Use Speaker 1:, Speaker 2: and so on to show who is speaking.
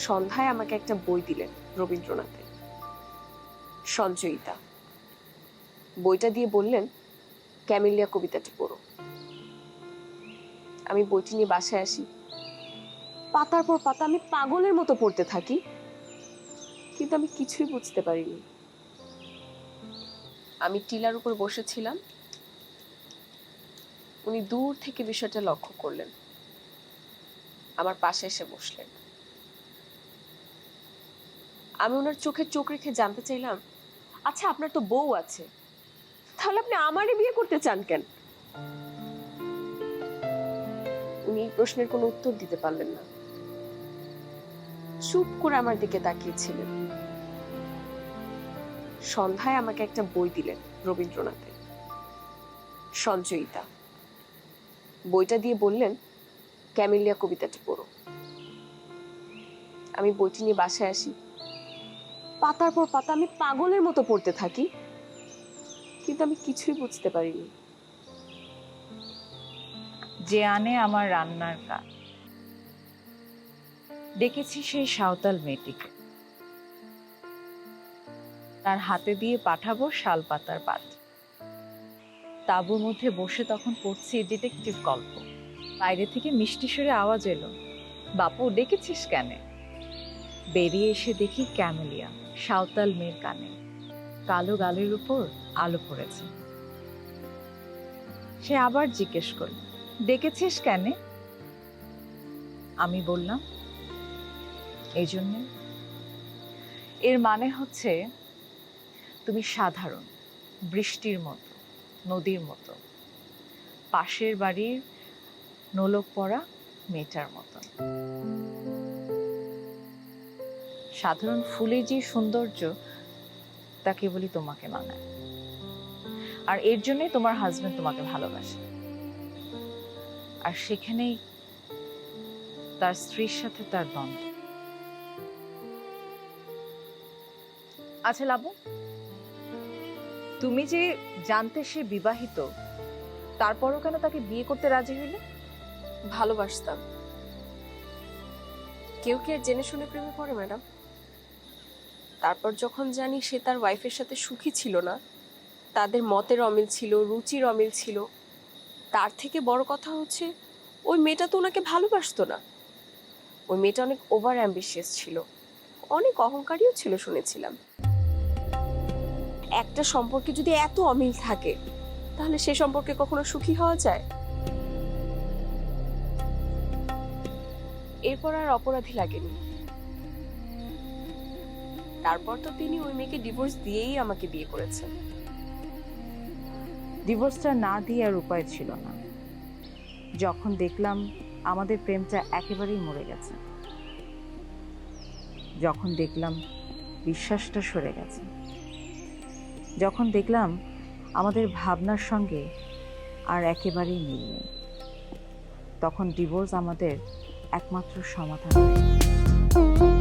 Speaker 1: সন্ধ্যায় আমাকে একটা বই দিলেন রবীন্দ্রনাথের, সঞ্চয়িতা। বইটা দিয়ে বললেন, ক্যামেলিয়া কবিতাটি পড়ো। আমি বইটি নিয়ে বাসায় আসি। পাতার পর পাতা আমি পাগলের মতো পড়তে থাকি, কিন্তু আমি কিছুই বুঝতে পারিনি। আমি টিলার উপর বসেছিলাম, উনি দূর থেকে বিষয়টা লক্ষ্য করলেন, আমার পাশে এসে বসলেন। আমি ওনার চোখে চোখ রেখে জানতে চাইলাম, আচ্ছা আপনার তো বউ আছে, তাহলে আপনি আমারে বিয়ে করতে চান কেন? উনি এই প্রশ্নের কোনো উত্তর দিতে পারলেন না, চুপ করে আমার দিকে তাকিয়েছিলেন। সন্ধ্যায় আমাকে একটা বই দিলেন রবীন্দ্রনাথের, সঞ্চয়িতা। বইটা দিয়ে বললেন, ক্যামেলিয়া কবিতাটি পড়ো। আমি বইটি নিয়ে বাসায় আসি। পাতার পর পাতা আমি পাগলের মতো পড়তে থাকি, কিন্তু আমি কিছুই বুঝতে পারিনি।
Speaker 2: যে আনে আমার রান্নার কাজ, দেখেছি সেই সাঁওতাল মেয়েটিকে, তার হাতে দিয়ে পাঠাবো শাল পাতার পাত। তাঁবুর মধ্যে বসে তখন পড়ছি ডিটেকটিভ গল্প। বাইরে থেকে মিষ্টি সুরে আওয়াজ এলো, বাপু ডেকেছিস কেন? বেরিয়ে এসে দেখি ক্যামেলিয়া সাঁওতাল মেয়ের কানে, কালো গালের উপর আলো পড়েছে। সে আবার জিজ্ঞেস করল, ডেকেছিস কেন? আমি বললাম, এই জন্যে। এর মানে হচ্ছে তুমি সাধারণ বৃষ্টির মতো, নদীর মতো, পাশের বাড়ির নোলক পড়া মেয়েটার মতো। সাধারণ ফুলের যে সৌন্দর্য তা কেবলই তোমাকে মানায়, আর এর জন্যই তোমার হাজবেন্ড তোমাকে ভালোবাসে। আর সেখানেই তার স্ত্রীর সাথে তার দ্বন্দ্ব। আচ্ছা লাবু, তুমি যে জানতে সে বিবাহিত, তারপরও কেন তাকে বিয়ে করতে রাজি হইলে?
Speaker 1: ভালোবাসতাম। কেউ কি আর জেনে শুনে প্রেমে পড়ে ম্যাডাম? তারপর যখন জানি সে তার ওয়াইফের সাথে সুখী ছিল না, তাদের মতের অমিল ছিল, রুচির অমিল ছিল, তার থেকে বড় কথা হচ্ছে ওই মেয়েটা তো ওনাকে ভালোবাসতো না। ওই মেয়েটা অনেক ওভার অ্যাম্বিশিয়াস ছিল, অনেক অহংকারীও ছিল শুনেছিলাম। একটা সম্পর্কে যদি এত অমিল থাকে, তাহলে সে সম্পর্কে কখনো সুখী হওয়া যায়? এরপর আর অপরাধী লাগেনি। তারপর তো তিনি ওই মেয়েকে ডিভোর্স দিয়েই আমাকে বিয়ে করেছেন।
Speaker 2: ডিভোর্সটা না দিয়ে আর উপায় ছিল না। যখন দেখলাম আমাদের প্রেমটা একেবারেই মরে গেছে, যখন দেখলাম বিশ্বাসটা সরে গেছে, যখন দেখলাম আমাদের ভাবনার সঙ্গে আর একেবারেই মিল নেই, তখন ডিভোর্স আমাদের একমাত্র সমাধান হয়ে গেল।